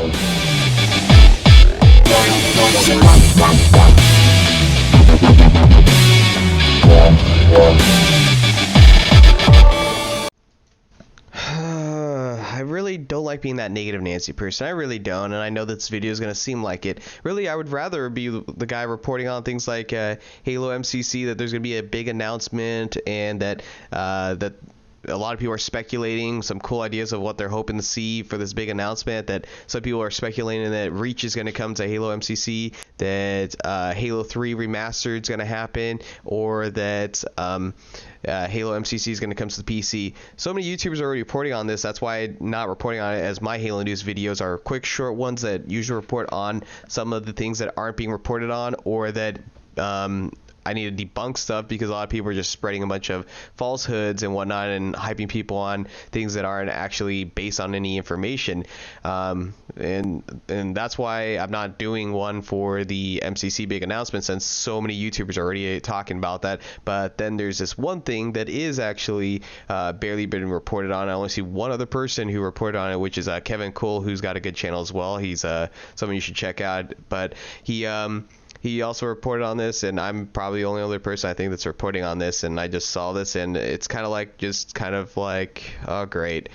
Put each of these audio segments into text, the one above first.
I really don't like being that negative Nancy person. I really don't, and I know this video is going to seem like it. Really, I would rather be the guy reporting on things like Halo MCC, that there's going to be a big announcement, and that a lot of people are speculating some cool ideas of what they're hoping to see for this big announcement, that some people are speculating that Reach is going to come to Halo MCC, that Halo 3 Remastered is going to happen, or that Halo MCC is going to come to the PC. So many YouTubers are already reporting on this. That's why I'm not reporting on it, as my Halo News videos are quick, short ones that usually report on some of the things that aren't being reported on, or that I need to debunk stuff, because a lot of people are just spreading a bunch of falsehoods and whatnot and hyping people on things that aren't actually based on any information. And that's why I'm not doing one for the MCC big announcement, since so many YouTubers are already talking about that. But then there's this one thing that is actually barely been reported on. I only see one other person who reported on it, which is Kevin Cole, who's got a good channel as well. He's someone you should check out. But he also reported on this, and I'm probably the only other person I think that's reporting on this, and I just saw this, and it's kind of like, oh, great.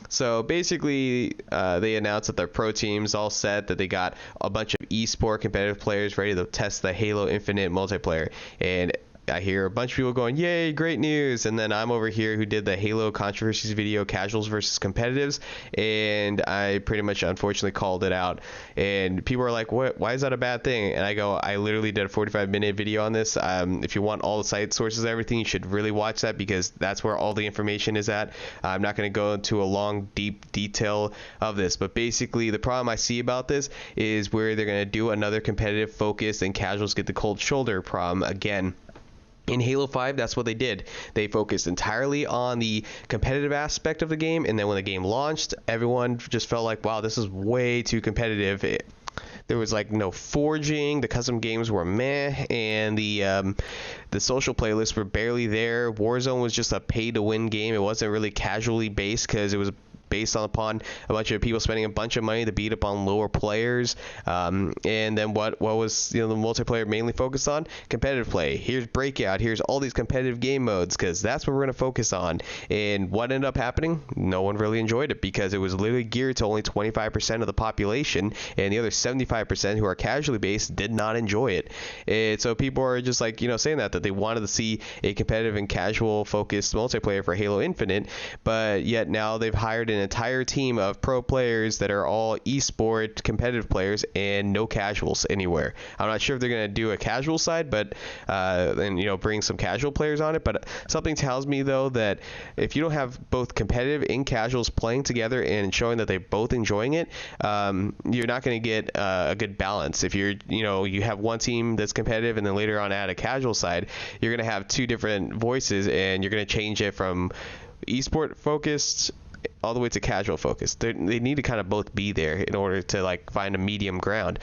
So basically, they announced that their pro team's all set, that they got a bunch of eSport competitive players ready to test the Halo Infinite multiplayer, and I hear a bunch of people going, yay, great news, and then I'm over here who did the Halo controversies video, casuals versus competitives, and I pretty much unfortunately called it out, and people are like, what, why is that a bad thing? And I go, I literally did a 45-minute video on this. If you want all the site sources and everything, you should really watch that, because that's where all the information is at. I'm not going to go into a long, deep detail of this, but basically the problem I see about this is where they're going to do another competitive focus and casuals get the cold shoulder problem again. In Halo 5, that's what they did. They focused entirely on the competitive aspect of the game, and then when the game launched, everyone just felt like, wow, this is way too competitive. There was like no forging, the custom games were meh, and the social playlists were barely there. Warzone was just a pay-to-win game. It wasn't really casually based, because it was based upon a bunch of people spending a bunch of money to beat up on lower players. And then what was the multiplayer mainly focused on? Competitive play. Here's Breakout. Here's all these competitive game modes, because that's what we're going to focus on. And what ended up happening? No one really enjoyed it, because it was literally geared to only 25% of the population, and the other 75% who are casually based did not enjoy it. And so people are just like, saying that they wanted to see a competitive and casual focused multiplayer for Halo Infinite, but yet now they've hired an entire team of pro players that are all eSport competitive players and no casuals anywhere. I'm not sure if they're going to do a casual side, but and bring some casual players on it, but something tells me though that if you don't have both competitive and casuals playing together and showing that they're both enjoying it, you're not going to get a good balance. If you have one team that's competitive and then later on add a casual side, you're going to have two different voices, and you're going to change it from eSport focused all the way to casual focus. They need to kind of both be there in order to find a medium ground.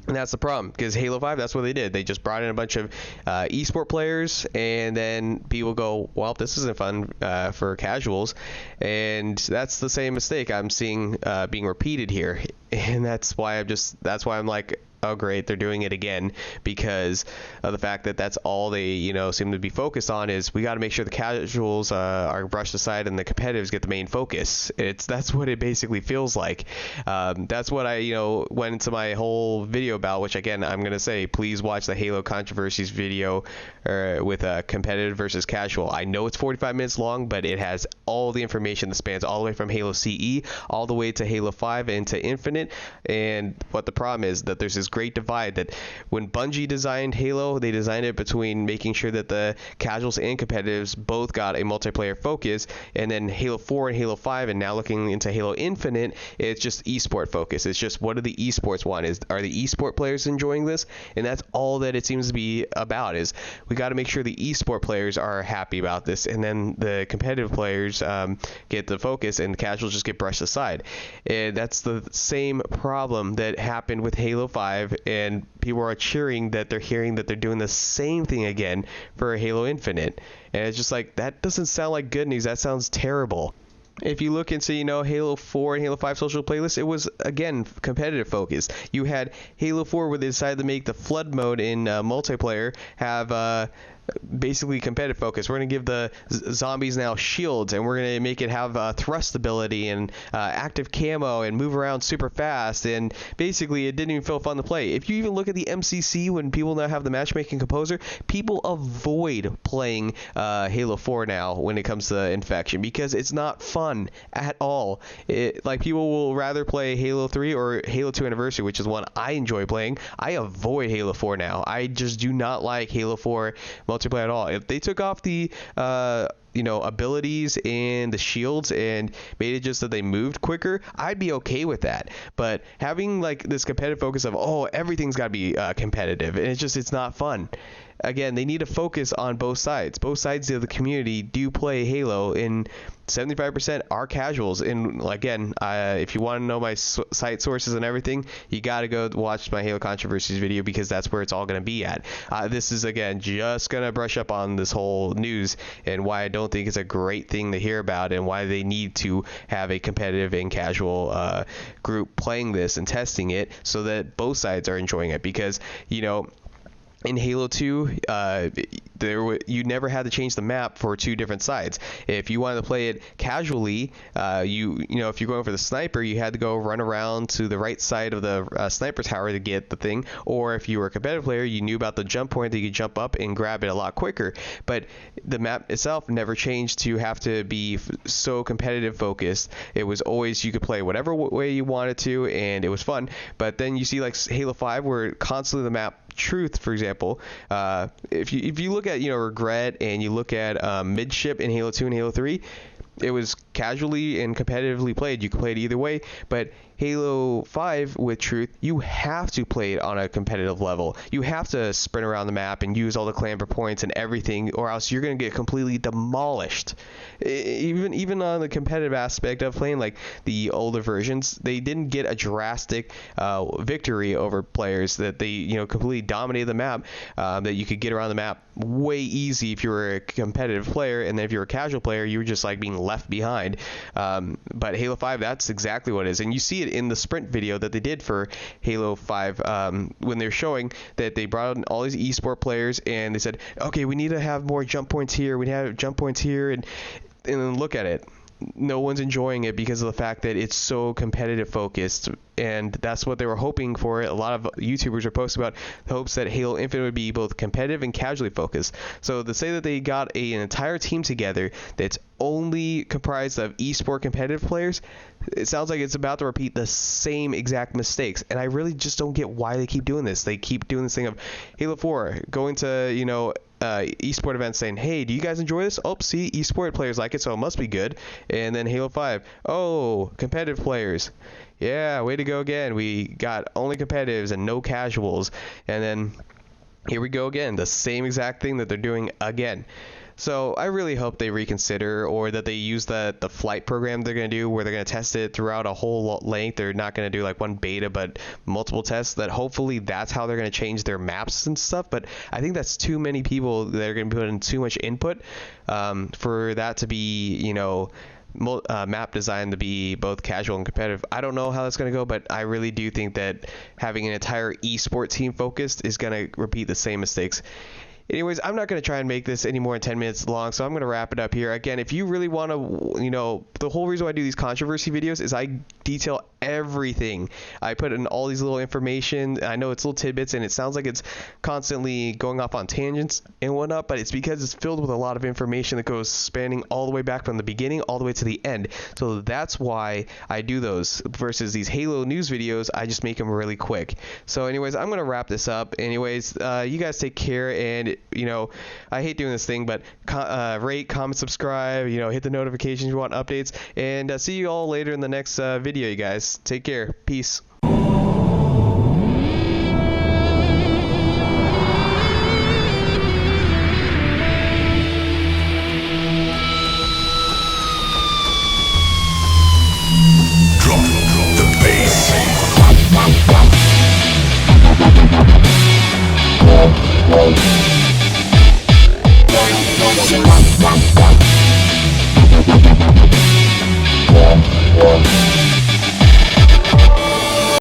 And that's the problem, because Halo 5, that's what they did. They just brought in a bunch of eSport players, and then people go, well, this isn't fun for casuals. And that's the same mistake I'm seeing being repeated here. And that's why I'm like, oh great, they're doing it again, because of the fact that that's all they seem to be focused on, is we got to make sure the casuals are brushed aside and the competitives get the main focus. That's what it basically feels like. That's what I went into my whole video about, which again I'm gonna say, please watch the Halo controversies video with competitive versus casual. I know it's 45 minutes long, but it has all the information that spans all the way from Halo CE all the way to Halo 5 and to Infinite. And what the problem is, that there's this great divide, that when Bungie designed Halo, they designed it between making sure that the casuals and competitives both got a multiplayer focus, and then Halo 4 and Halo 5, and now looking into Halo Infinite, it's just esport focus. It's just, what do the esports want? Are the esport players enjoying this? And that's all that it seems to be about, is we got to make sure the esport players are happy about this, and then the competitive players get the focus, and the casuals just get brushed aside. And that's the same problem that happened with Halo 5, and people are cheering that they're hearing that they're doing the same thing again for Halo Infinite. And it's just like, that doesn't sound like good news. That sounds terrible. if you look into, Halo 4 and Halo 5 social playlists, it was, again, competitive focused. You had Halo 4 where they decided to make the flood mode in multiplayer have basically competitive focus. We're going to give the zombies now shields, and we're going to make it have thrust ability and active camo and move around super fast, and basically it didn't even feel fun to play. If you even look at the MCC, when people now have the matchmaking composer, people avoid playing Halo 4 now when it comes to infection, because it's not fun at all. Like, people will rather play Halo 3 or Halo 2 Anniversary, which is one I enjoy playing. I avoid Halo 4 now. I just do not like Halo 4 multiplayer at all. If they took off the abilities and the shields and made it just that they moved quicker, I'd be okay with that. But having like this competitive focus of, everything's got to be competitive, and it's not fun. Again, they need to focus on both sides. Both sides of the community do play Halo, and 75% are casuals. And again, if you want to know my site sources and everything, you got to go watch my Halo Controversies video, because that's where it's all going to be at. This is, again, just going to brush up on this whole news and why I don't think it's a great thing to hear about, and why they need to have a competitive and casual group playing this and testing it so that both sides are enjoying it. Because, in Halo 2, you never had to change the map for two different sides. If you wanted to play it casually, if you're going for the sniper, you had to go run around to the right side of the sniper tower to get the thing. Or if you were a competitive player, you knew about the jump point that you could jump up and grab it a lot quicker. But the map itself never changed to have to be so competitive focused. It was always, you could play whatever way you wanted to, and it was fun. But then you see like Halo 5, where constantly the map Truth, for example, if you look at Regret, and you look at Midship in Halo 2 and Halo 3, it was casually and competitively played. You could play it either way. But Halo 5 with Truth, you have to play it on a competitive level. You have to sprint around the map and use all the clamber points and everything, or else you're going to get completely demolished. Even on the competitive aspect of playing like the older versions, they didn't get a drastic victory over players that they completely dominated the map, that you could get around the map way easy if you were a competitive player, and then if you're a casual player, you were just like being left behind. But Halo 5, that's exactly what it is, and you see it in the sprint video that they did for Halo 5, when they're showing that they brought in all these eSport players, and they said, okay, we need to have more jump points here, we need to have jump points here, and then look at it. No one's enjoying it because of the fact that it's so competitive focused, and that's what they were hoping for. A lot of YouTubers are posting about hopes that Halo Infinite would be both competitive and casually focused. So to say that they got an entire team together that's only comprised of eSport competitive players, it sounds like it's about to repeat the same exact mistakes, and I really just don't get why they keep doing this. They keep doing this thing of Halo 4 going to eSport events saying, hey, do you guys enjoy this? Oh, see, eSport players like it, so it must be good. And then Halo 5, competitive players, yeah, way to go again, we got only competitives and no casuals. And then here we go again, the same exact thing that they're doing again. So I really hope they reconsider, or that they use the flight program they're going to do, where they're going to test it throughout a whole length. They're not going to do like one beta, but multiple tests. That hopefully that's how they're going to change their maps and stuff. But I think that's too many people that are going to put in too much input for that to be, map design to be both casual and competitive. I don't know how that's going to go, but I really do think that having an entire eSport team focused is going to repeat the same mistakes. Anyways, I'm not going to try and make this any more than 10 minutes long, so I'm going to wrap it up here. Again, if you really want to, the whole reason why I do these controversy videos is I detail everything. I put in all these little information. I know it's little tidbits, and it sounds like it's constantly going off on tangents and whatnot, but it's because it's filled with a lot of information that goes spanning all the way back from the beginning all the way to the end. So that's why I do those, versus these Halo news videos. I just make them really quick. So anyways, I'm going to wrap this up. Anyways, you guys take care, and I hate doing this thing, but rate, comment, subscribe, hit the notifications if you want updates, and see you all later in the next video, you guys. Take care. Peace. Wow.